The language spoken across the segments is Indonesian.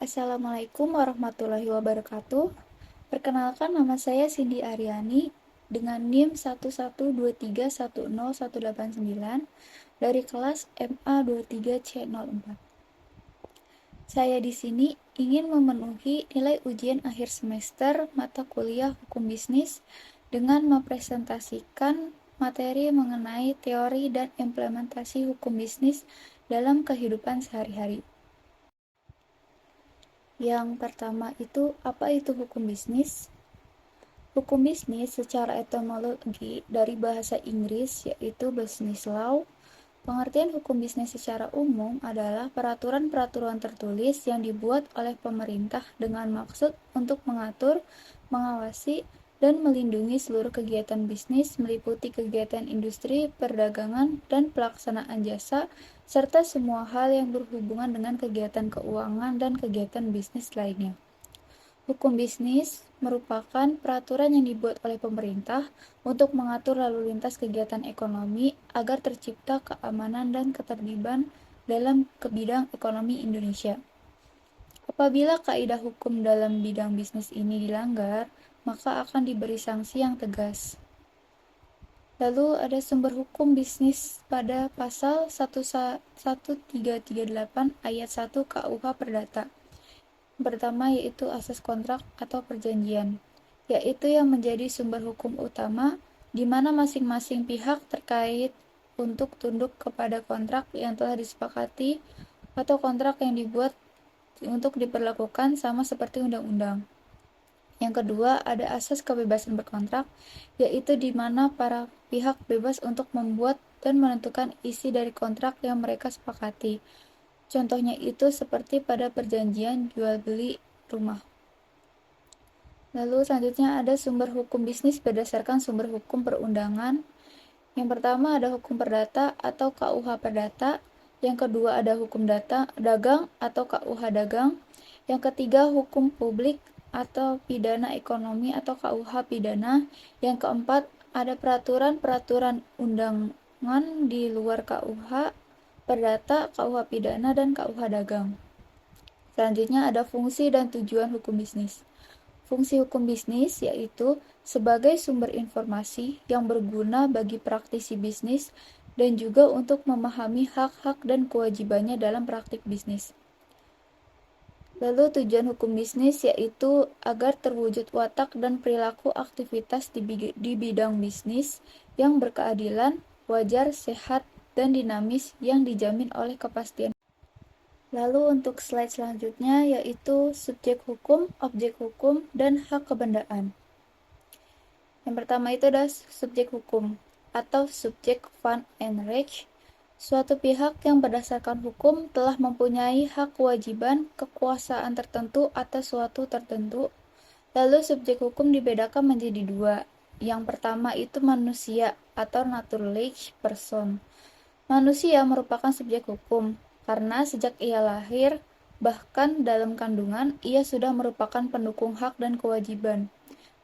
Assalamualaikum warahmatullahi wabarakatuh. Perkenalkan, nama saya Cindy Aryani dengan NIM 112310189 dari kelas MA 23C04. Saya di sini ingin memenuhi nilai ujian akhir semester mata kuliah Hukum Bisnis dengan mempresentasikan materi mengenai teori dan implementasi hukum bisnis dalam kehidupan sehari-hari. Yang pertama itu, apa itu hukum bisnis? Hukum bisnis secara etimologi dari bahasa Inggris yaitu business law. Pengertian hukum bisnis secara umum adalah peraturan-peraturan tertulis yang dibuat oleh pemerintah dengan maksud untuk mengatur, mengawasi, dan melindungi seluruh kegiatan bisnis meliputi kegiatan industri, perdagangan, dan pelaksanaan jasa, serta semua hal yang berhubungan dengan kegiatan keuangan dan kegiatan bisnis lainnya. Hukum bisnis merupakan peraturan yang dibuat oleh pemerintah untuk mengatur lalu lintas kegiatan ekonomi agar tercipta keamanan dan ketertiban dalam bidang ekonomi Indonesia. Apabila kaidah hukum dalam bidang bisnis ini dilanggar, maka akan diberi sanksi yang tegas. Lalu ada sumber hukum bisnis pada pasal 1338 ayat 1 KUH Perdata. Pertama yaitu asas kontrak atau perjanjian, yaitu yang menjadi sumber hukum utama di mana masing-masing pihak terkait untuk tunduk kepada kontrak yang telah disepakati atau kontrak yang dibuat untuk diperlakukan sama seperti undang-undang. Yang kedua, ada asas kebebasan berkontrak, yaitu di mana para pihak bebas untuk membuat dan menentukan isi dari kontrak yang mereka sepakati. Contohnya itu seperti pada perjanjian jual beli rumah. Lalu selanjutnya ada sumber hukum bisnis berdasarkan sumber hukum perundangan. Yang pertama ada hukum perdata atau KUH Perdata. Yang kedua ada hukum dagang atau KUH Dagang. Yang ketiga hukum publik atau pidana ekonomi atau KUH Pidana. Yang keempat ada peraturan-peraturan undangan di luar KUH Perdata, KUH Pidana, dan KUH Dagang. Selanjutnya ada fungsi dan tujuan hukum bisnis. Fungsi hukum bisnis yaitu sebagai sumber informasi yang berguna bagi praktisi bisnis dan juga untuk memahami hak-hak dan kewajibannya dalam praktik bisnis. Lalu tujuan hukum bisnis yaitu agar terwujud watak dan perilaku aktivitas di bidang bisnis yang berkeadilan, wajar, sehat, dan dinamis yang dijamin oleh kepastian. Lalu untuk slide selanjutnya yaitu subjek hukum, objek hukum, dan hak kebendaan. Yang pertama itu adalah subjek hukum atau subjek fund and right. Suatu pihak yang berdasarkan hukum telah mempunyai hak kewajiban kekuasaan tertentu atas suatu tertentu. Lalu subjek hukum dibedakan menjadi dua. Yang pertama itu manusia atau naturalized person. Manusia merupakan subjek hukum karena sejak ia lahir, bahkan dalam kandungan, ia sudah merupakan pendukung hak dan kewajiban.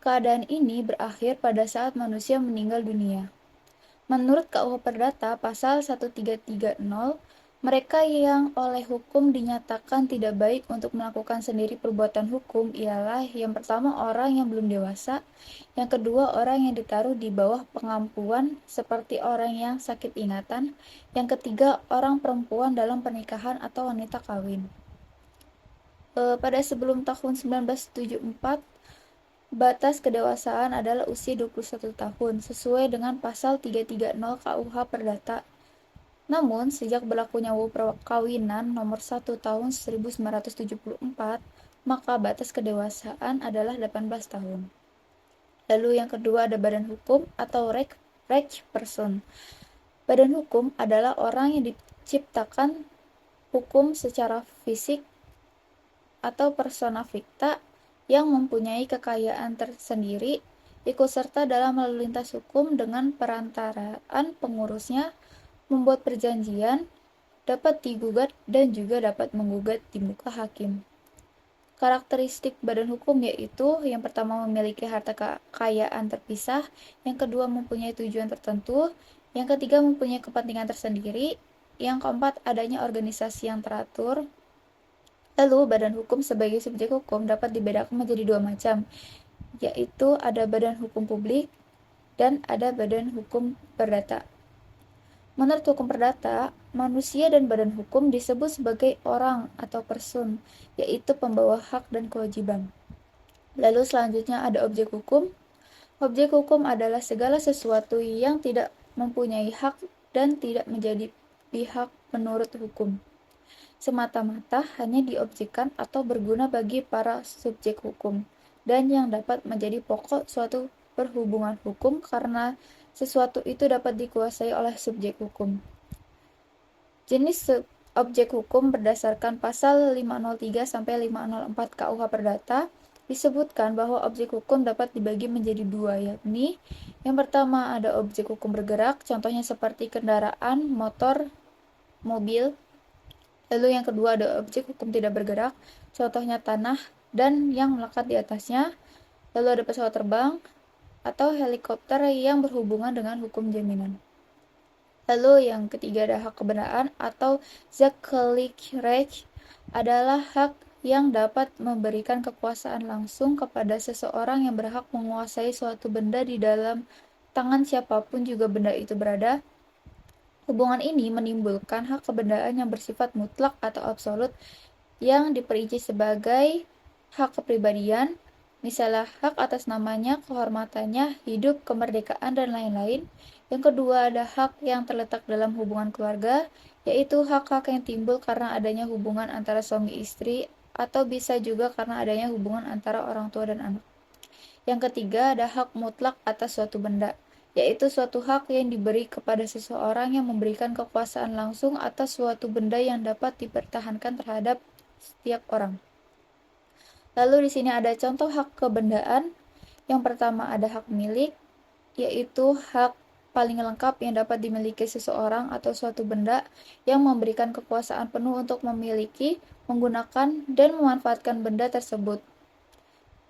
Keadaan ini berakhir pada saat manusia meninggal dunia. Menurut KUH Perdata pasal 1330, mereka yang oleh hukum dinyatakan tidak baik untuk melakukan sendiri perbuatan hukum ialah yang pertama orang yang belum dewasa, yang kedua orang yang ditaruh di bawah pengampuan seperti orang yang sakit ingatan, yang ketiga orang perempuan dalam pernikahan atau wanita kawin. Pada sebelum tahun 1974, batas kedewasaan adalah usia 21 tahun sesuai dengan pasal 330 KUH Perdata. Namun, sejak berlakunya UU Perkawinan nomor 1 tahun 1974, maka batas kedewasaan adalah 18 tahun. Lalu yang kedua ada badan hukum atau reg person. Badan hukum adalah orang yang diciptakan hukum secara fisik atau persona ficta yang mempunyai kekayaan tersendiri, ikut serta dalam lalu lintas hukum dengan perantaraan pengurusnya, membuat perjanjian, dapat digugat dan juga dapat menggugat di muka hakim. Karakteristik badan hukum yaitu yang pertama memiliki harta kekayaan terpisah, yang kedua mempunyai tujuan tertentu, yang ketiga mempunyai kepentingan tersendiri, yang keempat adanya organisasi yang teratur, Lalu, badan hukum sebagai subjek hukum dapat dibedakan menjadi dua macam, yaitu ada badan hukum publik dan ada badan hukum perdata. Menurut hukum perdata, manusia dan badan hukum disebut sebagai orang atau person, yaitu pembawa hak dan kewajiban. Lalu selanjutnya ada objek hukum. Objek hukum adalah segala sesuatu yang tidak mempunyai hak dan tidak menjadi pihak menurut hukum, semata-mata hanya diobjekkan atau berguna bagi para subjek hukum, dan yang dapat menjadi pokok suatu perhubungan hukum karena sesuatu itu dapat dikuasai oleh subjek hukum. Jenis objek hukum berdasarkan pasal 503 sampai 504 KUH Perdata disebutkan bahwa objek hukum dapat dibagi menjadi dua, yakni yang pertama ada objek hukum bergerak, contohnya seperti kendaraan, motor, mobil. Lalu yang kedua ada objek hukum tidak bergerak, contohnya tanah dan yang melekat di atasnya. Lalu ada pesawat terbang atau helikopter yang berhubungan dengan hukum jaminan. Lalu yang ketiga ada hak kebenaran atau zakelijk adalah hak yang dapat memberikan kekuasaan langsung kepada seseorang yang berhak menguasai suatu benda di dalam tangan siapapun juga benda itu berada. Hubungan ini menimbulkan hak kebendaan yang bersifat mutlak atau absolut yang diperinci sebagai hak kepribadian, misalnya hak atas namanya, kehormatannya, hidup, kemerdekaan, dan lain-lain. Yang kedua ada hak yang terletak dalam hubungan keluarga, yaitu hak-hak yang timbul karena adanya hubungan antara suami istri atau bisa juga karena adanya hubungan antara orang tua dan anak. Yang ketiga ada hak mutlak atas suatu benda, yaitu suatu hak yang diberi kepada seseorang yang memberikan kekuasaan langsung atas suatu benda yang dapat dipertahankan terhadap setiap orang. Lalu di sini ada contoh hak kebendaan. Yang pertama ada hak milik, yaitu hak paling lengkap yang dapat dimiliki seseorang atau suatu benda yang memberikan kekuasaan penuh untuk memiliki, menggunakan, dan memanfaatkan benda tersebut.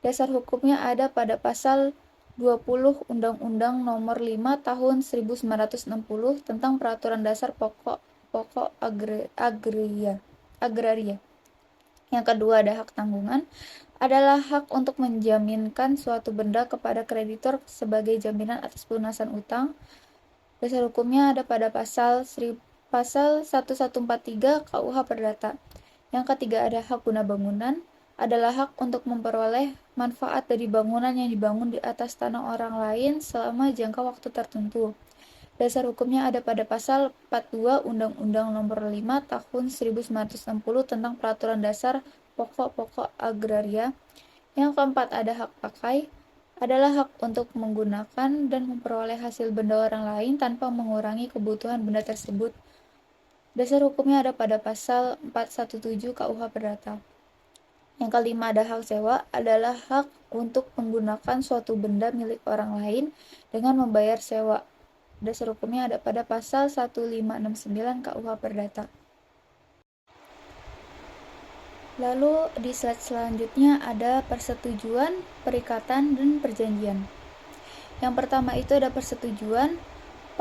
Dasar hukumnya ada pada pasal 20 Undang-Undang Nomor 5 Tahun 1960 tentang Peraturan Dasar Pokok Agraria. Yang kedua ada hak tanggungan, adalah hak untuk menjaminkan suatu benda kepada kreditor sebagai jaminan atas pelunasan utang. Dasar hukumnya ada pada pasal 1143 KUH Perdata. Yang ketiga ada hak guna bangunan, adalah hak untuk memperoleh manfaat dari bangunan yang dibangun di atas tanah orang lain selama jangka waktu tertentu. Dasar hukumnya ada pada pasal 42 Undang-Undang Nomor 5 Tahun 1960 tentang Peraturan Dasar Pokok Agraria. Yang keempat ada hak pakai, adalah hak untuk menggunakan dan memperoleh hasil benda orang lain tanpa mengurangi kebutuhan benda tersebut. Dasar hukumnya ada pada pasal 417 KUH Perdata. Yang kelima ada hak sewa, adalah hak untuk menggunakan suatu benda milik orang lain dengan membayar sewa. Dasar hukumnya ada pada pasal 1569 KUH Perdata. Lalu di slide selanjutnya ada persetujuan, perikatan, dan perjanjian. Yang pertama itu ada persetujuan.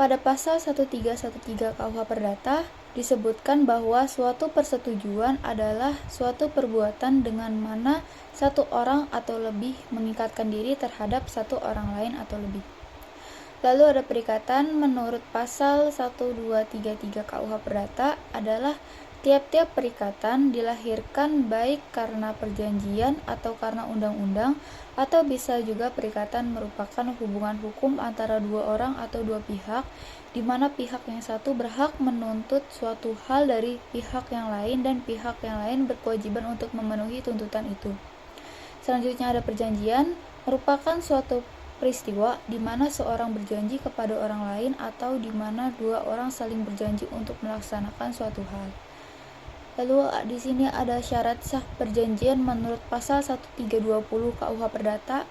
Pada pasal 1313 KUH Perdata disebutkan bahwa suatu persetujuan adalah suatu perbuatan dengan mana satu orang atau lebih mengikatkan diri terhadap satu orang lain atau lebih. Lalu ada perikatan. Menurut pasal 1233 KUH Perdata adalah tiap-tiap perikatan dilahirkan baik karena perjanjian atau karena undang-undang, atau bisa juga perikatan merupakan hubungan hukum antara dua orang atau dua pihak, di mana pihak yang satu berhak menuntut suatu hal dari pihak yang lain dan pihak yang lain berkewajiban untuk memenuhi tuntutan itu. Selanjutnya ada perjanjian, merupakan suatu peristiwa di mana seorang berjanji kepada orang lain atau di mana dua orang saling berjanji untuk melaksanakan suatu hal. Lalu di sini ada syarat sah perjanjian menurut pasal 1320 KUH Perdata.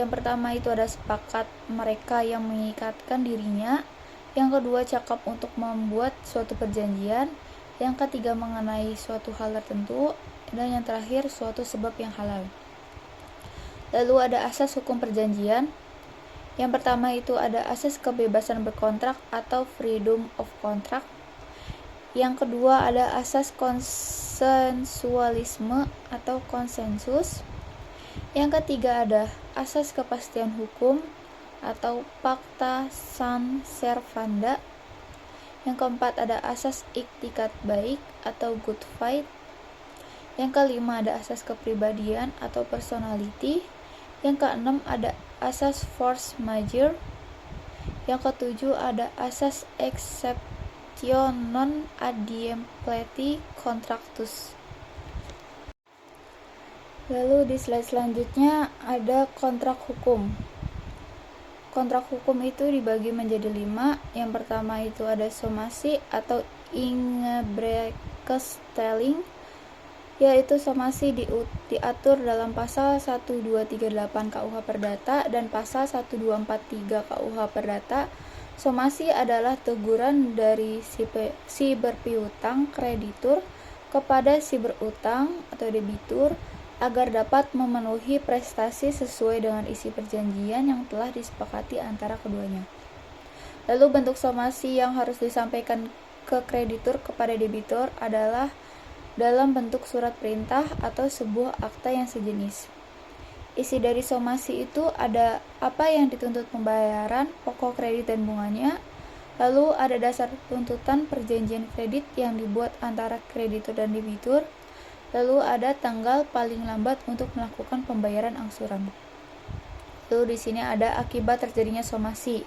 Yang pertama itu ada sepakat mereka yang mengikatkan dirinya. Yang kedua cakap untuk membuat suatu perjanjian. Yang ketiga mengenai suatu hal tertentu. Dan yang terakhir suatu sebab yang halal. Lalu ada asas hukum perjanjian. Yang pertama itu ada asas kebebasan berkontrak atau freedom of contract. Yang kedua ada asas konsensualisme atau konsensus. Yang ketiga ada asas kepastian hukum atau pacta sunt servanda. Yang keempat ada asas iktikat baik atau good faith. Yang kelima ada asas kepribadian atau personality. Yang keenam ada asas force majeure. Yang ketujuh ada asas exceptio non adimpleti contractus. Lalu di slide selanjutnya ada kontrak hukum. Kontrak hukum itu dibagi menjadi 5. Yang pertama itu ada somasi atau ingebrekenstelling, yaitu somasi diatur dalam pasal 1238 KUH Perdata dan pasal 1243 KUH Perdata. Somasi adalah teguran dari si berpiutang kreditur kepada si berutang atau debitur agar dapat memenuhi prestasi sesuai dengan isi perjanjian yang telah disepakati antara keduanya. Lalu bentuk somasi yang harus disampaikan ke kreditur kepada debitur adalah dalam bentuk surat perintah atau sebuah akta yang sejenis. Isi dari somasi itu ada apa yang dituntut pembayaran, pokok kredit dan bunganya. Lalu ada dasar tuntutan perjanjian kredit yang dibuat antara kreditur dan debitur. Lalu ada tanggal paling lambat untuk melakukan pembayaran angsuran. Lalu di sini ada akibat terjadinya somasi.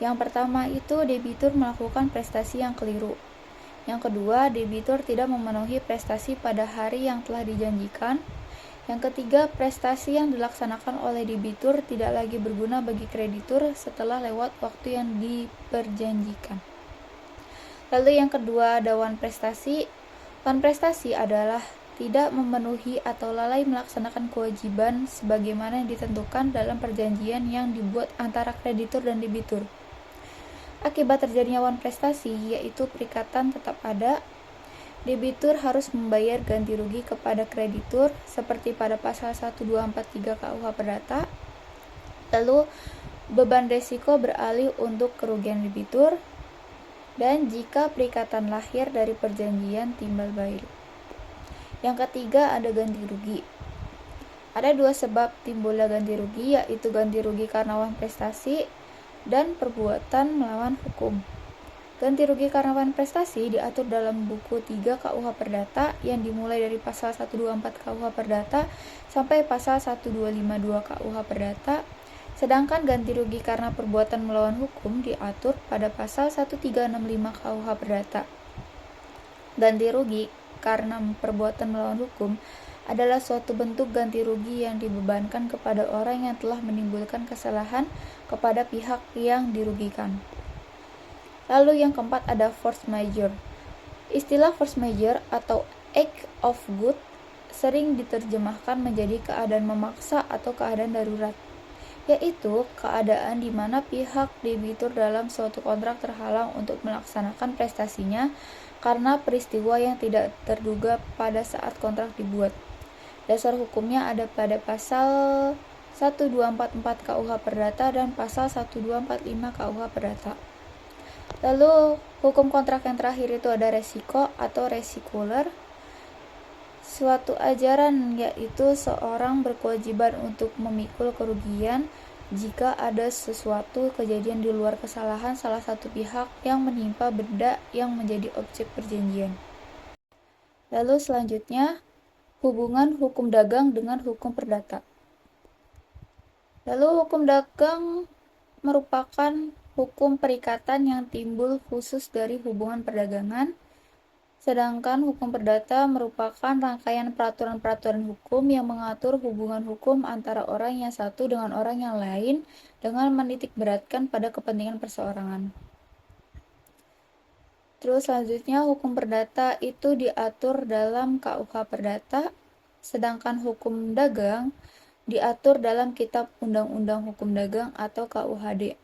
Yang pertama itu debitur melakukan prestasi yang keliru. Yang kedua, debitur tidak memenuhi prestasi pada hari yang telah dijanjikan. Yang ketiga, prestasi yang dilaksanakan oleh debitur tidak lagi berguna bagi kreditur setelah lewat waktu yang diperjanjikan. Lalu yang kedua, ada wan prestasi. Wan prestasi adalah tidak memenuhi atau lalai melaksanakan kewajiban sebagaimana yang ditentukan dalam perjanjian yang dibuat antara kreditur dan debitur. Akibat terjadinya wan prestasi yaitu perikatan tetap ada. Debitur harus membayar ganti rugi kepada kreditur seperti pada pasal 1243 KUH Perdata. Lalu beban resiko beralih untuk kerugian debitur, dan jika perikatan lahir dari perjanjian timbal balik. Yang ketiga ada ganti rugi. Ada 2 sebab timbulnya ganti rugi, yaitu ganti rugi karena wan prestasi dan perbuatan melawan hukum. Ganti rugi karena wan prestasi diatur dalam buku 3 KUH Perdata yang dimulai dari pasal 124 KUH Perdata sampai pasal 1252 KUH Perdata. Sedangkan ganti rugi karena perbuatan melawan hukum diatur pada pasal 1365 KUH Perdata. Ganti rugi karena perbuatan melawan hukum adalah suatu bentuk ganti rugi yang dibebankan kepada orang yang telah menimbulkan kesalahan kepada pihak yang dirugikan. Lalu yang keempat ada force majeure. Istilah force majeure atau act of God sering diterjemahkan menjadi keadaan memaksa atau keadaan darurat, yaitu keadaan di mana pihak debitur dalam suatu kontrak terhalang untuk melaksanakan prestasinya karena peristiwa yang tidak terduga pada saat kontrak dibuat. Dasar hukumnya ada pada pasal 1244 KUH Perdata dan pasal 1245 KUH Perdata. Lalu hukum kontrak yang terakhir itu ada resiko atau resikuler. Suatu ajaran yaitu seorang berkewajiban untuk memikul kerugian jika ada sesuatu kejadian di luar kesalahan salah satu pihak yang menimpa benda yang menjadi objek perjanjian. Lalu selanjutnya, hubungan hukum dagang dengan hukum perdata. Lalu hukum dagang merupakan hukum perikatan yang timbul khusus dari hubungan perdagangan, sedangkan hukum perdata merupakan rangkaian peraturan-peraturan hukum yang mengatur hubungan hukum antara orang yang satu dengan orang yang lain dengan menitikberatkan pada kepentingan perseorangan. Terus selanjutnya hukum perdata itu diatur dalam KUH Perdata, sedangkan hukum dagang diatur dalam Kitab Undang-Undang Hukum Dagang atau KUHD.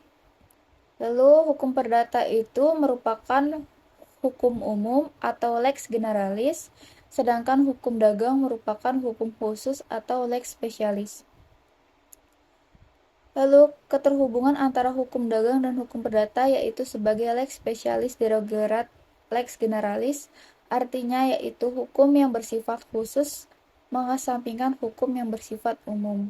Lalu hukum perdata itu merupakan hukum umum atau lex generalis, sedangkan hukum dagang merupakan hukum khusus atau lex specialis. Lalu keterhubungan antara hukum dagang dan hukum perdata yaitu sebagai lex specialis derogarat lex generalis, artinya yaitu hukum yang bersifat khusus mengesampingkan hukum yang bersifat umum.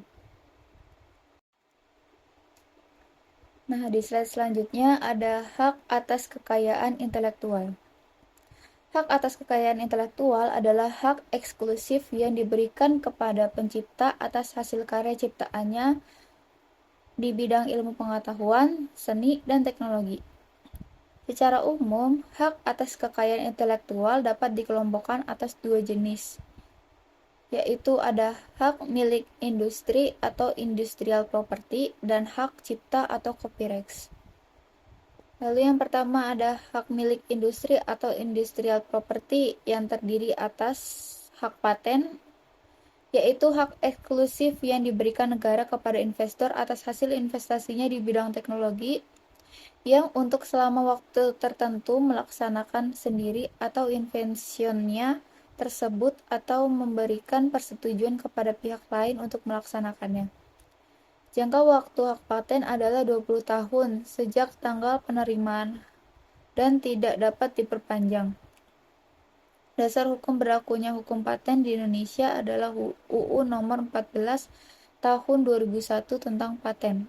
Nah, di slide selanjutnya ada hak atas kekayaan intelektual. Hak atas kekayaan intelektual adalah hak eksklusif yang diberikan kepada pencipta atas hasil karya ciptaannya di bidang ilmu pengetahuan, seni, dan teknologi. Secara umum, hak atas kekayaan intelektual dapat dikelompokkan atas dua jenis, yaitu ada hak milik industri atau industrial property dan hak cipta atau copyrights. Lalu yang pertama ada hak milik industri atau industrial property yang terdiri atas hak paten, yaitu hak eksklusif yang diberikan negara kepada investor atas hasil investasinya di bidang teknologi yang untuk selama waktu tertentu melaksanakan sendiri atau inventionnya tersebut atau memberikan persetujuan kepada pihak lain untuk melaksanakannya. Jangka waktu hak paten adalah 20 tahun sejak tanggal penerimaan dan tidak dapat diperpanjang. Dasar hukum berlakunya hukum paten di Indonesia adalah UU Nomor 14 Tahun 2001 tentang paten.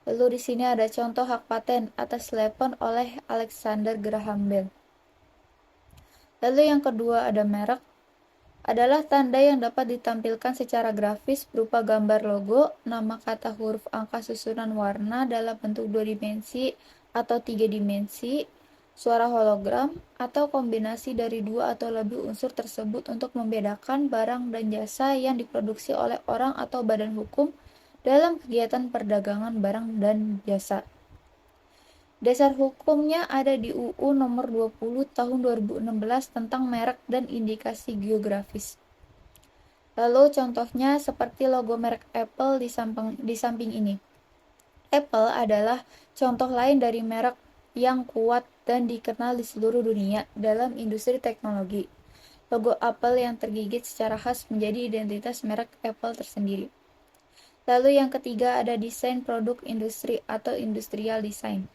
Lalu di sini ada contoh hak paten atas telepon oleh Alexander Graham Bell. Lalu yang kedua ada merek, adalah tanda yang dapat ditampilkan secara grafis berupa gambar logo, nama kata huruf angka susunan warna dalam bentuk 2 dimensi atau 3 dimensi, suara hologram, atau kombinasi dari 2 atau lebih unsur tersebut untuk membedakan barang dan jasa yang diproduksi oleh orang atau badan hukum dalam kegiatan perdagangan barang dan jasa. Dasar hukumnya ada di UU Nomor 20 Tahun 2016 tentang merek dan indikasi geografis. Lalu contohnya seperti logo merek Apple di samping ini. Apple adalah contoh lain dari merek yang kuat dan dikenal di seluruh dunia dalam industri teknologi. Logo Apple yang tergigit secara khas menjadi identitas merek Apple tersendiri. Lalu yang ketiga ada desain produk industri atau industrial design.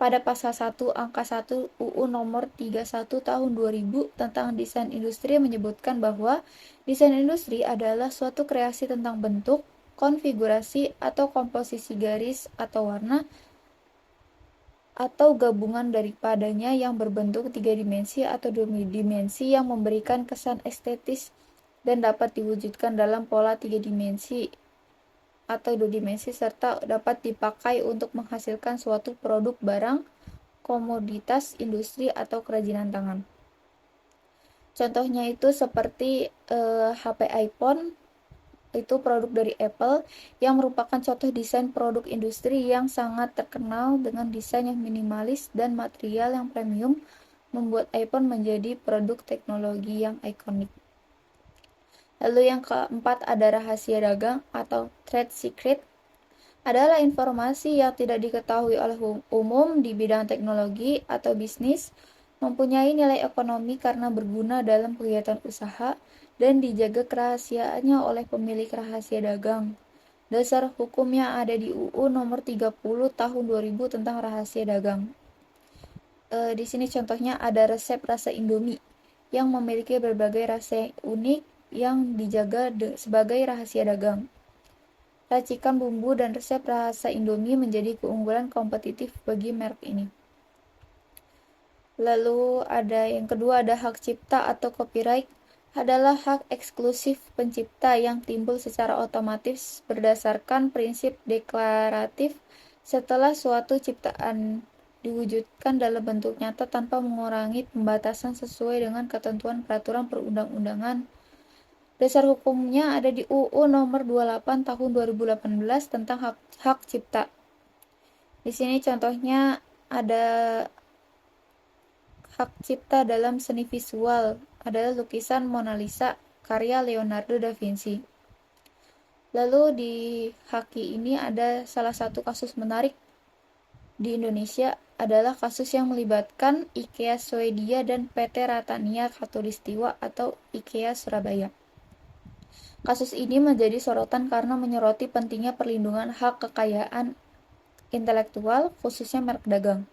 Pada pasal 1 angka 1 UU Nomor 31 Tahun 2000 tentang desain industri menyebutkan bahwa desain industri adalah suatu kreasi tentang bentuk, konfigurasi, atau komposisi garis atau warna atau gabungan daripadanya yang berbentuk 3 dimensi atau 2 dimensi yang memberikan kesan estetis dan dapat diwujudkan dalam pola 3 dimensi atau 2 dimensi serta dapat dipakai untuk menghasilkan suatu produk barang, komoditas, industri, atau kerajinan tangan. Contohnya itu seperti HP iPhone, itu produk dari Apple yang merupakan contoh desain produk industri yang sangat terkenal dengan desain yang minimalis dan material yang premium membuat iPhone menjadi produk teknologi yang ikonik. Lalu yang keempat ada rahasia dagang atau trade secret, adalah informasi yang tidak diketahui oleh umum di bidang teknologi atau bisnis, mempunyai nilai ekonomi karena berguna dalam kegiatan usaha dan dijaga kerahasiaannya oleh pemilik rahasia dagang. Dasar hukumnya ada di UU Nomor 30 Tahun 2000 tentang rahasia dagang. Di sini contohnya ada resep rasa Indomie yang memiliki berbagai rasa yang unik yang dijaga sebagai rahasia dagang. Racikan bumbu dan resep rasa Indomie menjadi keunggulan kompetitif bagi merek ini. Lalu ada yang kedua ada hak cipta atau copyright, adalah hak eksklusif pencipta yang timbul secara otomatis berdasarkan prinsip deklaratif setelah suatu ciptaan diwujudkan dalam bentuk nyata tanpa mengurangi pembatasan sesuai dengan ketentuan peraturan perundang-undangan. Dasar hukumnya ada di UU Nomor 28 Tahun 2018 tentang hak cipta. Di sini contohnya ada hak cipta dalam seni visual, adalah lukisan Mona Lisa karya Leonardo da Vinci. Lalu di HAKI ini ada salah satu kasus menarik di Indonesia adalah kasus yang melibatkan IKEA Swedia dan PT Ratania Khatulistiwa atau IKEA Surabaya. Kasus ini menjadi sorotan karena menyoroti pentingnya perlindungan hak kekayaan intelektual, khususnya merek dagang.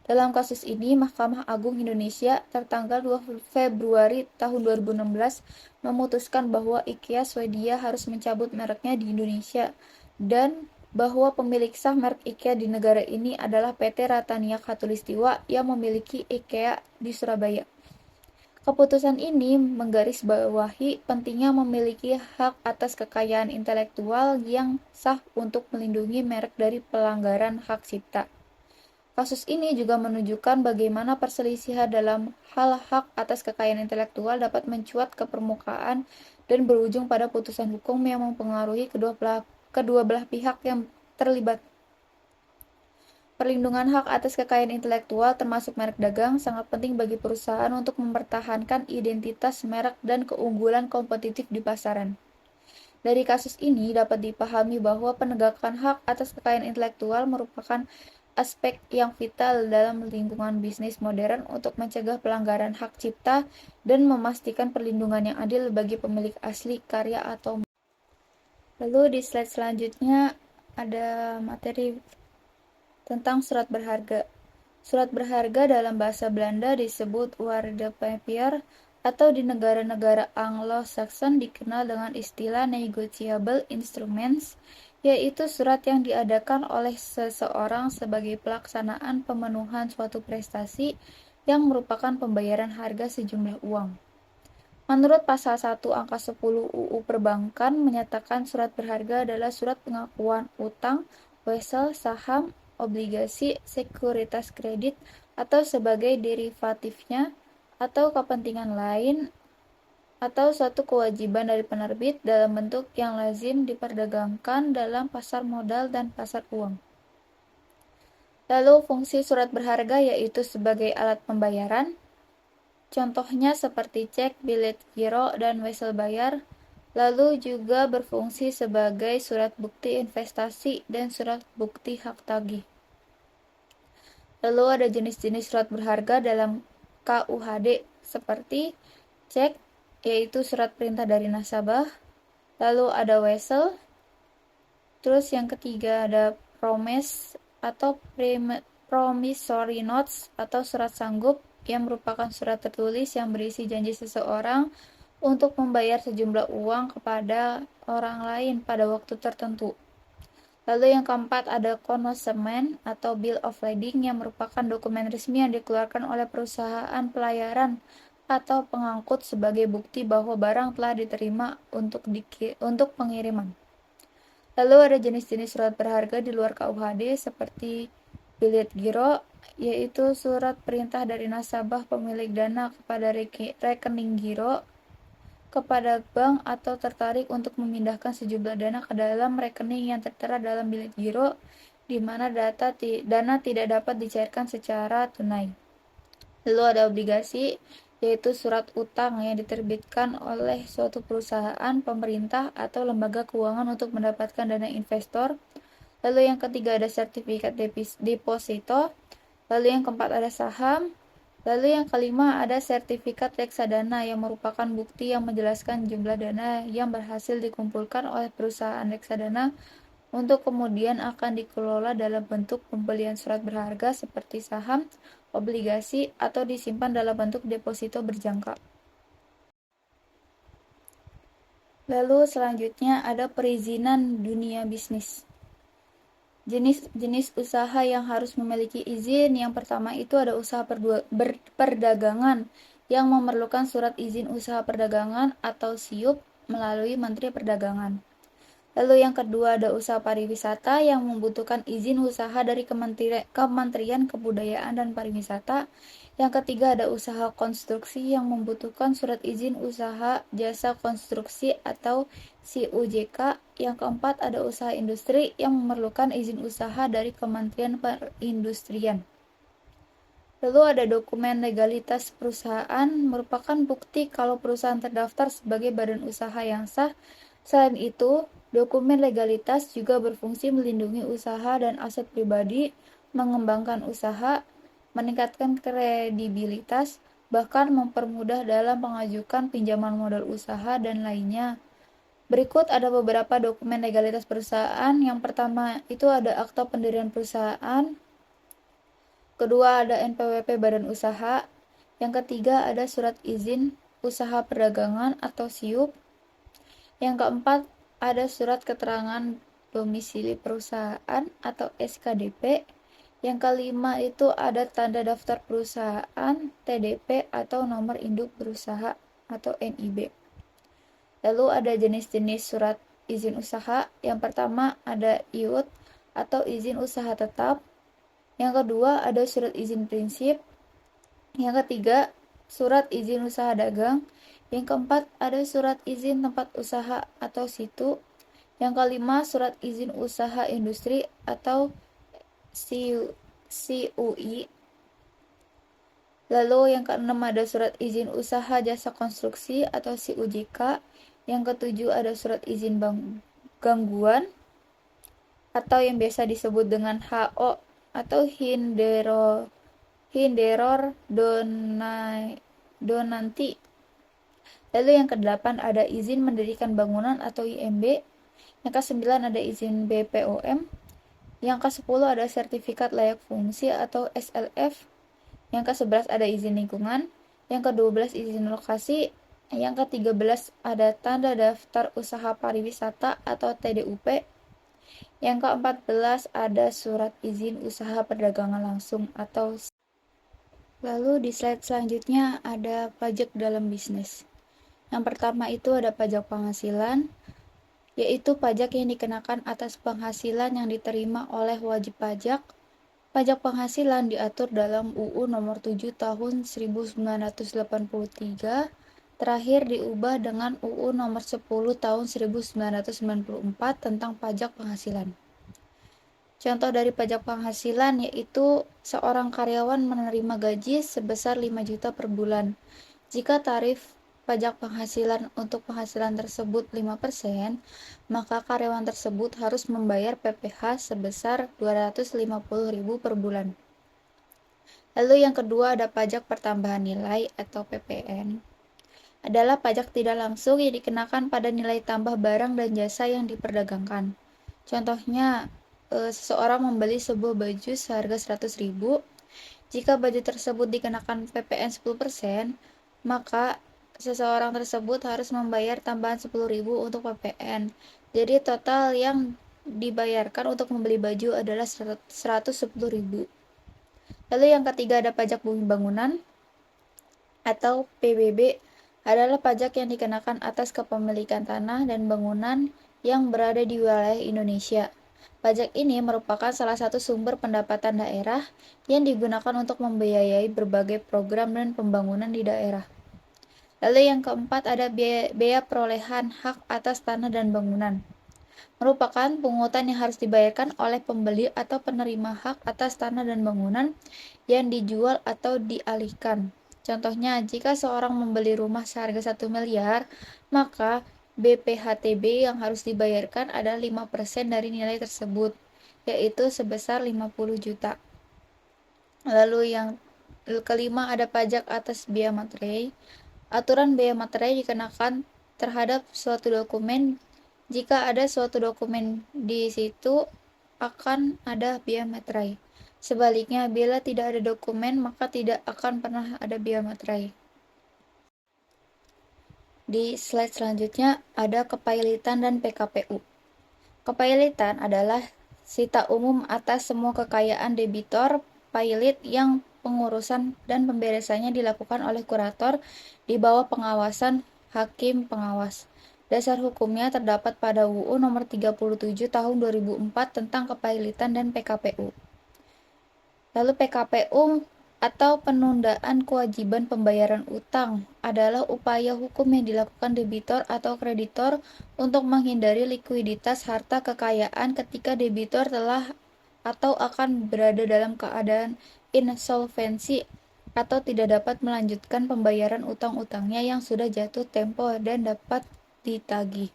Dalam kasus ini, Mahkamah Agung Indonesia tertanggal 2 Februari tahun 2016 memutuskan bahwa IKEA Swedia harus mencabut mereknya di Indonesia dan bahwa pemilik sah merek IKEA di negara ini adalah PT Ratania Khatulistiwa yang memiliki IKEA di Surabaya. Keputusan ini menggarisbawahi pentingnya memiliki hak atas kekayaan intelektual yang sah untuk melindungi merek dari pelanggaran hak cipta. Kasus ini juga menunjukkan bagaimana perselisihan dalam hal hak atas kekayaan intelektual dapat mencuat ke permukaan dan berujung pada putusan hukum yang mempengaruhi kedua belah pihak yang terlibat. Perlindungan hak atas kekayaan intelektual termasuk merek dagang sangat penting bagi perusahaan untuk mempertahankan identitas merek dan keunggulan kompetitif di pasaran. Dari kasus ini dapat dipahami bahwa penegakan hak atas kekayaan intelektual merupakan aspek yang vital dalam lingkungan bisnis modern untuk mencegah pelanggaran hak cipta dan memastikan perlindungan yang adil bagi pemilik asli karya atau. Lalu di slide selanjutnya ada materi tentang surat berharga. Surat berharga dalam bahasa Belanda disebut waardepapier atau di negara-negara Anglo-Saxon dikenal dengan istilah negotiable instruments, yaitu surat yang diadakan oleh seseorang sebagai pelaksanaan pemenuhan suatu prestasi yang merupakan pembayaran harga sejumlah uang. Menurut pasal 1 angka 10 UU Perbankan menyatakan surat berharga adalah surat pengakuan utang, wesel, saham, obligasi, sekuritas kredit, atau sebagai derivatifnya, atau kepentingan lain, atau suatu kewajiban dari penerbit dalam bentuk yang lazim diperdagangkan dalam pasar modal dan pasar uang. Lalu fungsi surat berharga yaitu sebagai alat pembayaran, contohnya seperti cek, bilet giro, dan wesel bayar, lalu juga berfungsi sebagai surat bukti investasi dan surat bukti hak tagih. Lalu ada jenis-jenis surat berharga dalam KUHD seperti cek, yaitu surat perintah dari nasabah, lalu ada wesel, terus yang ketiga ada promise atau promissory notes atau surat sanggup yang merupakan surat tertulis yang berisi janji seseorang untuk membayar sejumlah uang kepada orang lain pada waktu tertentu. Lalu yang keempat ada consignment atau bill of lading yang merupakan dokumen resmi yang dikeluarkan oleh perusahaan pelayaran atau pengangkut sebagai bukti bahwa barang telah diterima untuk pengiriman. Lalu ada jenis-jenis surat berharga di luar KUHD seperti bilet giro, yaitu surat perintah dari nasabah pemilik dana kepada rekening giro kepada bank atau tertarik untuk memindahkan sejumlah dana ke dalam rekening yang tertera dalam bilet giro di mana dana tidak dapat dicairkan secara tunai. Lalu ada obligasi, yaitu surat utang yang diterbitkan oleh suatu perusahaan, pemerintah, atau lembaga keuangan untuk mendapatkan dana investor. Lalu yang ketiga ada sertifikat deposito. Lalu yang keempat ada saham. Lalu yang kelima ada sertifikat reksadana yang merupakan bukti yang menjelaskan jumlah dana yang berhasil dikumpulkan oleh perusahaan reksadana untuk kemudian akan dikelola dalam bentuk pembelian surat berharga seperti saham, obligasi, atau disimpan dalam bentuk deposito berjangka. Lalu selanjutnya ada perizinan dunia bisnis. Jenis-jenis usaha yang harus memiliki izin, yang pertama itu ada usaha perdagangan yang memerlukan surat izin usaha perdagangan atau SIUP melalui Menteri Perdagangan. Lalu yang kedua ada usaha pariwisata yang membutuhkan izin usaha dari Kementerian Kebudayaan dan Pariwisata. Yang ketiga ada usaha konstruksi yang membutuhkan surat izin usaha jasa konstruksi atau CUJK. Yang keempat ada usaha industri yang memerlukan izin usaha dari Kementerian Perindustrian. Lalu ada dokumen legalitas perusahaan merupakan bukti kalau perusahaan terdaftar sebagai badan usaha yang sah. Selain itu, dokumen legalitas juga berfungsi melindungi usaha dan aset pribadi, mengembangkan usaha, meningkatkan kredibilitas, bahkan mempermudah dalam mengajukan pinjaman modal usaha dan lainnya. Berikut ada beberapa dokumen legalitas perusahaan. Yang pertama itu ada akta pendirian perusahaan. Kedua ada NPWP badan usaha. Yang ketiga ada surat izin usaha perdagangan atau SIUP. Yang keempat ada surat keterangan domisili perusahaan atau SKDP. Yang kelima itu ada tanda daftar perusahaan TDP atau nomor induk berusaha atau NIB. Lalu ada jenis-jenis surat izin usaha. Yang pertama ada IUT atau izin usaha tetap. Yang kedua ada surat izin prinsip. Yang ketiga surat izin usaha dagang. Yang keempat ada surat izin tempat usaha atau situ. Yang kelima surat izin usaha industri atau CUI. Lalu yang keenam ada surat izin usaha jasa konstruksi atau CUJK. Yang ketujuh ada surat izin gangguan atau yang biasa disebut dengan HO atau Hinderor Donanti. Lalu yang kedelapan ada izin mendirikan bangunan atau IMB. Yang kesembilan ada izin BPOM. Yang ke-10 ada sertifikat layak fungsi atau SLF. Yang ke-11 ada izin lingkungan. Yang ke-12 izin lokasi. Yang ke-13 ada tanda daftar usaha pariwisata atau TDUP. Yang ke-14 ada surat izin usaha perdagangan langsung atau. Lalu di slide selanjutnya ada pajak dalam bisnis. Yang pertama itu ada pajak penghasilan, yaitu pajak yang dikenakan atas penghasilan yang diterima oleh wajib pajak. Pajak penghasilan diatur dalam UU Nomor 7 Tahun 1983, terakhir diubah dengan UU Nomor 10 Tahun 1994 tentang pajak penghasilan. Contoh dari pajak penghasilan yaitu seorang karyawan menerima gaji sebesar 5 juta per bulan. Jika tarif pajak penghasilan untuk penghasilan tersebut 5%, maka karyawan tersebut harus membayar PPh sebesar 250.000 per bulan. Lalu yang kedua ada pajak pertambahan nilai atau PPN. Adalah pajak tidak langsung yang dikenakan pada nilai tambah barang dan jasa yang diperdagangkan. Contohnya, seseorang membeli sebuah baju seharga 100.000. Jika baju tersebut dikenakan PPN 10%, maka seseorang tersebut harus membayar tambahan 10.000 untuk PPN. Jadi total yang dibayarkan untuk membeli baju adalah 110.000. Lalu yang ketiga ada pajak bumi bangunan atau PBB, adalah pajak yang dikenakan atas kepemilikan tanah dan bangunan yang berada di wilayah Indonesia. Pajak ini merupakan salah satu sumber pendapatan daerah yang digunakan untuk membiayai berbagai program dan pembangunan di daerah. Lalu yang keempat ada biaya perolehan hak atas tanah dan bangunan. Merupakan pungutan yang harus dibayarkan oleh pembeli atau penerima hak atas tanah dan bangunan yang dijual atau dialihkan. Contohnya, jika seorang membeli rumah seharga 1 miliar, maka BPHTB yang harus dibayarkan adalah 5% dari nilai tersebut, yaitu sebesar 50 juta. Lalu yang kelima ada pajak atas biaya materai. Aturan biaya materai dikenakan terhadap suatu dokumen. Jika ada suatu dokumen di situ, akan ada biaya materai. Sebaliknya, bila tidak ada dokumen, maka tidak akan pernah ada biaya materai. Di slide selanjutnya ada kepailitan dan PKPU. Kepailitan adalah sita umum atas semua kekayaan debitor pailit yang pengurusan dan pemberesannya dilakukan oleh kurator di bawah pengawasan hakim pengawas. Dasar hukumnya terdapat pada UU Nomor 37 Tahun 2004 tentang kepailitan dan PKPU. Lalu PKPU atau penundaan kewajiban pembayaran utang adalah upaya hukum yang dilakukan debitor atau kreditor untuk menghindari likuiditas harta kekayaan ketika debitor telah atau akan berada dalam keadaan insolvensi atau tidak dapat melanjutkan pembayaran utang-utangnya yang sudah jatuh tempo dan dapat ditagih.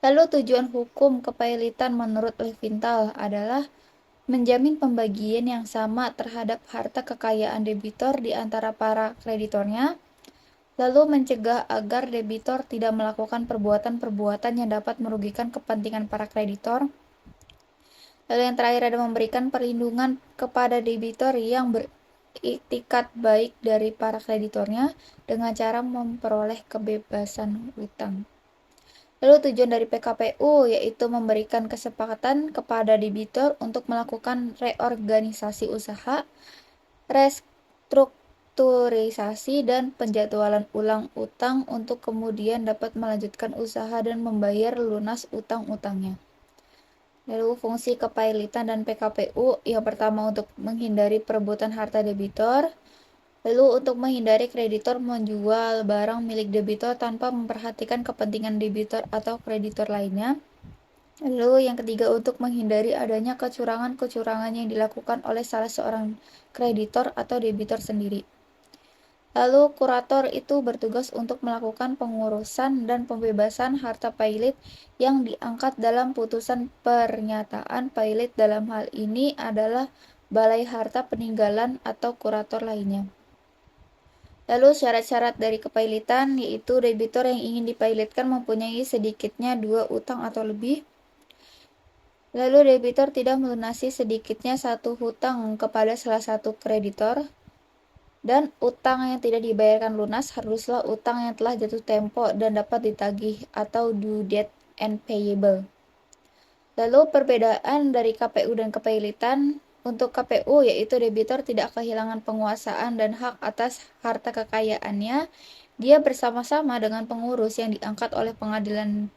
Lalu tujuan hukum kepailitan menurut Levinthal adalah menjamin pembagian yang sama terhadap harta kekayaan debitor di antara para kreditornya, lalu mencegah agar debitor tidak melakukan perbuatan-perbuatan yang dapat merugikan kepentingan para kreditor, Lalu yang terakhir ada memberikan perlindungan kepada debitur yang beriktikat baik dari para kreditornya dengan cara memperoleh kebebasan utang. Lalu tujuan dari PKPU yaitu memberikan kesepakatan kepada debitur untuk melakukan reorganisasi usaha, restrukturisasi, dan penjadwalan ulang utang untuk kemudian dapat melanjutkan usaha dan membayar lunas utang-utangnya. Lalu fungsi kepailitan dan PKPU yang pertama untuk menghindari perebutan harta debitor, lalu untuk menghindari kreditor menjual barang milik debitor tanpa memperhatikan kepentingan debitor atau kreditor lainnya. Lalu yang ketiga untuk menghindari adanya kecurangan-kecurangan yang dilakukan oleh salah seorang kreditor atau debitor sendiri. Lalu kurator itu bertugas untuk melakukan pengurusan dan pembebasan harta pailit yang diangkat dalam putusan pernyataan pailit. Dalam hal ini adalah Balai Harta Peninggalan atau kurator lainnya. Lalu syarat-syarat dari kepailitan yaitu debitur yang ingin dipailitkan mempunyai sedikitnya 2 utang atau lebih. Lalu debitur tidak melunasi sedikitnya 1 hutang kepada salah satu kreditor. Dan utang yang tidak dibayarkan lunas haruslah utang yang telah jatuh tempo dan dapat ditagih atau due date and payable. Lalu perbedaan dari KPU dan kepailitan. Untuk KPU yaitu debitur tidak kehilangan penguasaan dan hak atas harta kekayaannya. Dia bersama-sama dengan pengurus yang diangkat oleh pengadilan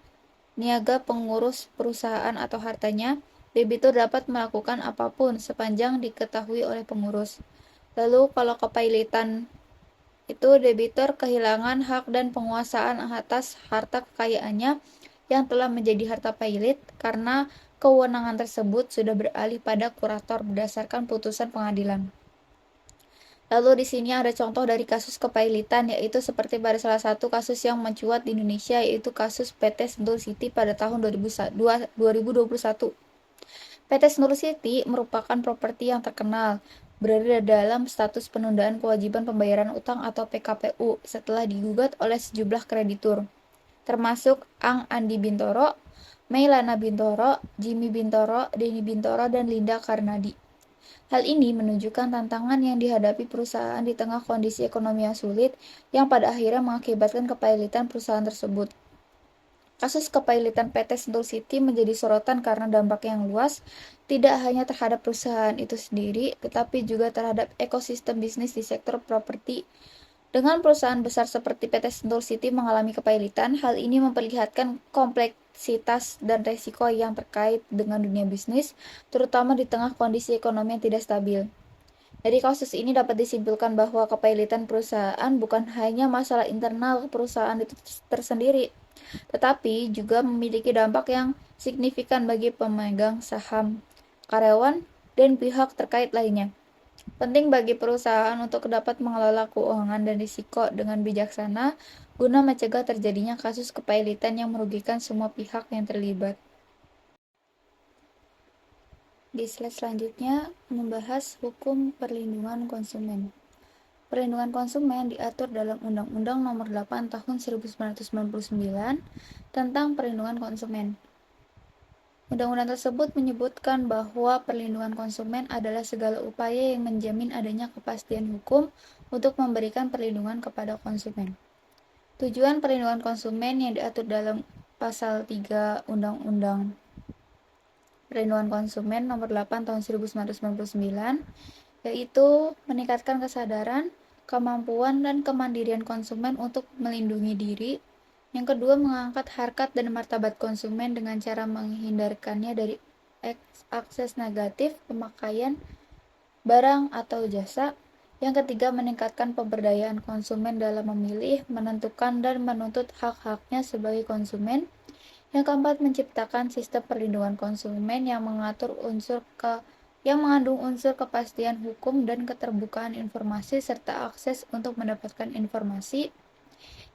niaga pengurus perusahaan atau hartanya. Debitur dapat melakukan apapun sepanjang diketahui oleh pengurus. Lalu kalau kepailitan itu debitur kehilangan hak dan penguasaan atas harta kekayaannya yang telah menjadi harta pailit karena kewenangan tersebut sudah beralih pada kurator berdasarkan putusan pengadilan. Lalu di sini ada contoh dari kasus kepailitan yaitu seperti pada salah satu kasus yang mencuat di Indonesia yaitu kasus PT Sentul City pada tahun 2021. PT Sentul City merupakan properti yang terkenal berada dalam status penundaan kewajiban pembayaran utang atau PKPU setelah digugat oleh sejumlah kreditur, termasuk Ang Andi Bintoro, Mailana Bintoro, Jimmy Bintoro, Denny Bintoro, dan Linda Karnadi. Hal ini menunjukkan tantangan yang dihadapi perusahaan di tengah kondisi ekonomi yang sulit yang pada akhirnya mengakibatkan kepailitan perusahaan tersebut. Kasus kepailitan PT Sentul City menjadi sorotan karena dampak yang luas, tidak hanya terhadap perusahaan itu sendiri, tetapi juga terhadap ekosistem bisnis di sektor properti. Dengan perusahaan besar seperti PT Sentul City mengalami kepailitan, hal ini memperlihatkan kompleksitas dan resiko yang terkait dengan dunia bisnis, terutama di tengah kondisi ekonomi yang tidak stabil. Dari kasus ini dapat disimpulkan bahwa kepailitan perusahaan bukan hanya masalah internal perusahaan itu tersendiri, tetapi juga memiliki dampak yang signifikan bagi pemegang saham, karyawan, dan pihak terkait lainnya. Penting bagi perusahaan untuk dapat mengelola keuangan dan risiko dengan bijaksana guna mencegah terjadinya kasus kepailitan yang merugikan semua pihak yang terlibat. Di slide selanjutnya membahas hukum perlindungan konsumen. Perlindungan konsumen diatur dalam Undang-Undang Nomor 8 Tahun 1999 tentang perlindungan konsumen. Undang-undang tersebut menyebutkan bahwa perlindungan konsumen adalah segala upaya yang menjamin adanya kepastian hukum untuk memberikan perlindungan kepada konsumen. Tujuan perlindungan konsumen yang diatur dalam Pasal 3 Undang-Undang Perlindungan Konsumen Nomor 8 Tahun 1999 yaitu meningkatkan kesadaran, kemampuan, dan kemandirian konsumen untuk melindungi diri. Yang kedua, mengangkat harkat dan martabat konsumen dengan cara menghindarkannya dari akses negatif pemakaian barang atau jasa. Yang ketiga, meningkatkan pemberdayaan konsumen dalam memilih, menentukan, dan menuntut hak-haknya sebagai konsumen. Yang keempat, menciptakan sistem perlindungan konsumen yang mengandung unsur kepastian hukum dan keterbukaan informasi serta akses untuk mendapatkan informasi.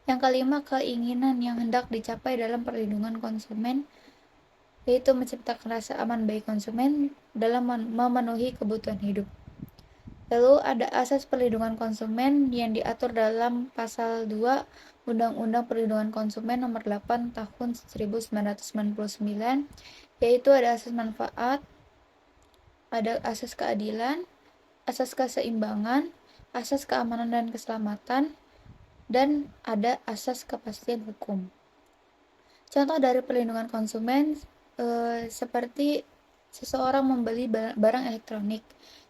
Yang kelima, keinginan yang hendak dicapai dalam perlindungan konsumen yaitu menciptakan rasa aman bagi konsumen dalam memenuhi kebutuhan hidup. Lalu ada asas perlindungan konsumen yang diatur dalam Pasal 2 Undang-Undang Perlindungan Konsumen Nomor 8 Tahun 1999 yaitu ada asas manfaat, ada asas keadilan, asas keseimbangan, asas keamanan dan keselamatan, dan ada asas kepastian hukum. Contoh dari perlindungan konsumen seperti seseorang membeli barang elektronik,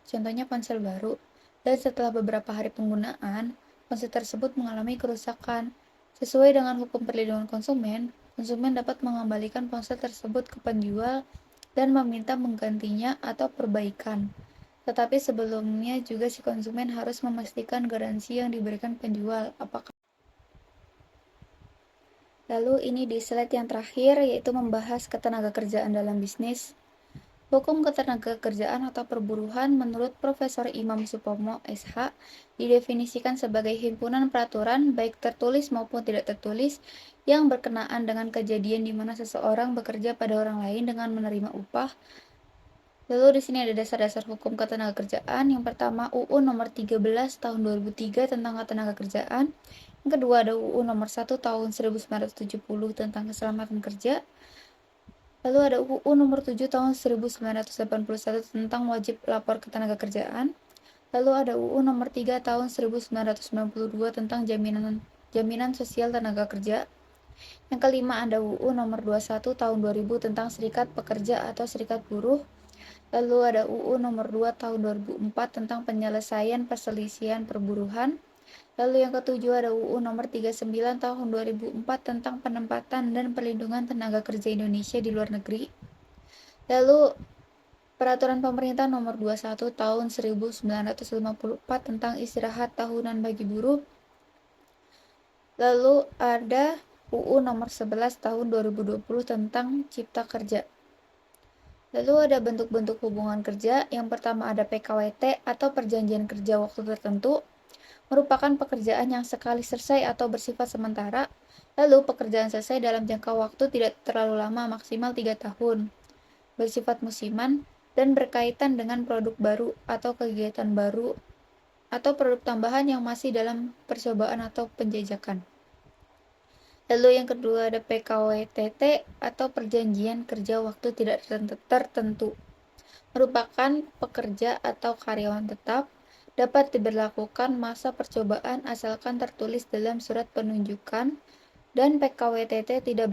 contohnya ponsel baru, dan setelah beberapa hari penggunaan, ponsel tersebut mengalami kerusakan. Sesuai dengan hukum perlindungan konsumen, konsumen dapat mengembalikan ponsel tersebut ke penjual dan meminta menggantinya atau perbaikan. Tetapi sebelumnya juga si konsumen harus memastikan garansi yang diberikan penjual apakah. Lalu ini di slide yang terakhir, yaitu membahas ketenagakerjaan dalam bisnis. Hukum ketenagakerjaan atau perburuhan menurut Profesor Imam Supomo, SH, didefinisikan sebagai himpunan peraturan baik tertulis maupun tidak tertulis yang berkenaan dengan kejadian di mana seseorang bekerja pada orang lain dengan menerima upah. Lalu di sini ada dasar-dasar hukum ketenagakerjaan. Yang pertama UU nomor 13 tahun 2003 tentang ketenagakerjaan. Yang kedua ada UU nomor 1 tahun 1970 tentang keselamatan kerja. Lalu ada UU nomor 7 tahun 1981 tentang wajib lapor ketenagakerjaan. Lalu ada UU nomor 3 tahun 1992 tentang jaminan sosial tenaga kerja. Yang kelima ada UU nomor 21 tahun 2000 tentang serikat pekerja atau serikat buruh. Lalu ada UU nomor 2 tahun 2004 tentang penyelesaian perselisihan perburuhan. Lalu yang ketujuh ada UU nomor 39 tahun 2004 tentang penempatan dan perlindungan tenaga kerja Indonesia di luar negeri. Lalu Peraturan Pemerintah nomor 21 tahun 1954 tentang istirahat tahunan bagi buruh. Lalu ada UU nomor 11 tahun 2020 tentang Cipta Kerja. Lalu ada bentuk-bentuk hubungan kerja. Yang pertama ada PKWT atau perjanjian kerja waktu tertentu, merupakan pekerjaan yang sekali selesai atau bersifat sementara. Lalu pekerjaan selesai dalam jangka waktu tidak terlalu lama, maksimal 3 tahun, bersifat musiman, dan berkaitan dengan produk baru atau kegiatan baru atau produk tambahan yang masih dalam percobaan atau penjajakan. Lalu yang kedua ada PKWTT atau perjanjian kerja waktu tidak tertentu, merupakan pekerja atau karyawan tetap, dapat diberlakukan masa percobaan asalkan tertulis dalam surat penunjukan, dan PKWTT tidak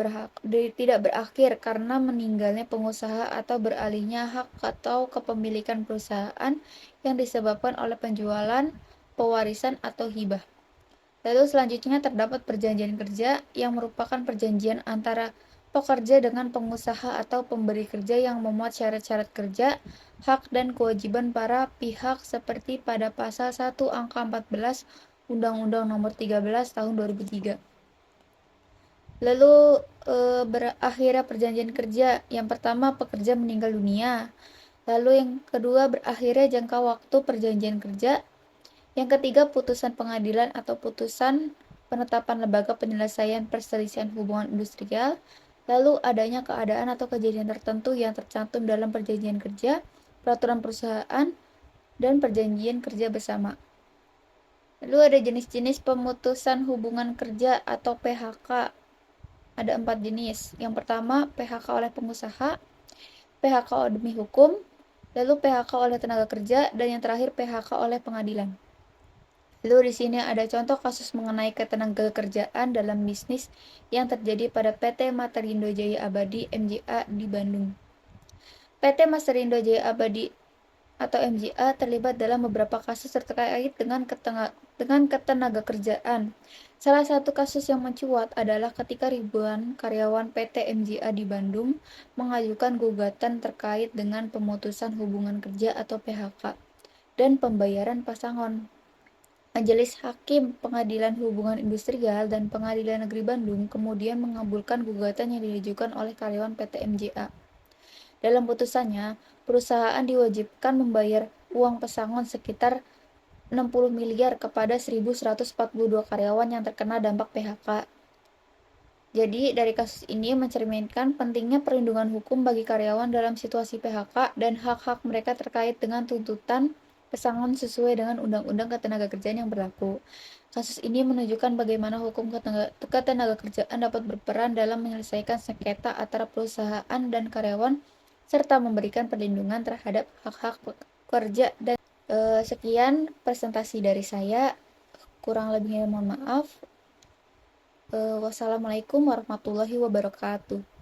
berakhir karena meninggalnya pengusaha atau beralihnya hak atau kepemilikan perusahaan yang disebabkan oleh penjualan, pewarisan, atau hibah. Lalu selanjutnya terdapat perjanjian kerja yang merupakan perjanjian antara pekerja dengan pengusaha atau pemberi kerja yang memuat syarat-syarat kerja, hak dan kewajiban para pihak seperti pada pasal 1 angka 14 Undang-Undang nomor 13 tahun 2003. Lalu berakhirnya perjanjian kerja. Yang pertama pekerja meninggal dunia. Lalu yang kedua berakhirnya jangka waktu perjanjian kerja. Yang ketiga putusan pengadilan atau putusan penetapan lembaga penyelesaian perselisihan hubungan industrial. Lalu adanya keadaan atau kejadian tertentu yang tercantum dalam perjanjian kerja, peraturan perusahaan, dan perjanjian kerja bersama. Lalu ada jenis-jenis pemutusan hubungan kerja atau PHK. Ada 4 jenis. Yang pertama PHK oleh pengusaha, PHK demi hukum, lalu PHK oleh tenaga kerja, dan yang terakhir PHK oleh pengadilan. Lalu di sini ada contoh kasus mengenai ketenagakerjaan dalam bisnis yang terjadi pada PT Masterindo Jaya Abadi MJA di Bandung. PT Masterindo Jaya Abadi atau MJA terlibat dalam beberapa kasus terkait dengan ketenagakerjaan. Salah satu kasus yang mencuat adalah ketika ribuan karyawan PT MJA di Bandung mengajukan gugatan terkait dengan pemutusan hubungan kerja atau PHK dan pembayaran pesangon. Majelis Hakim Pengadilan Hubungan Industrial dan Pengadilan Negeri Bandung kemudian mengabulkan gugatan yang diajukan oleh karyawan PT MJA. Dalam putusannya, perusahaan diwajibkan membayar uang pesangon sekitar 60 miliar kepada 1.142 karyawan yang terkena dampak PHK. Jadi, dari kasus ini mencerminkan pentingnya perlindungan hukum bagi karyawan dalam situasi PHK dan hak-hak mereka terkait dengan tuntutan pesangon sesuai dengan Undang-Undang Ketenagakerjaan yang berlaku. Kasus ini menunjukkan bagaimana hukum ketenagakerjaan dapat berperan dalam menyelesaikan sengketa antara perusahaan dan karyawan serta memberikan perlindungan terhadap hak-hak pekerja. Dan sekian presentasi dari saya, kurang lebihnya mohon maaf. Wassalamualaikum warahmatullahi wabarakatuh.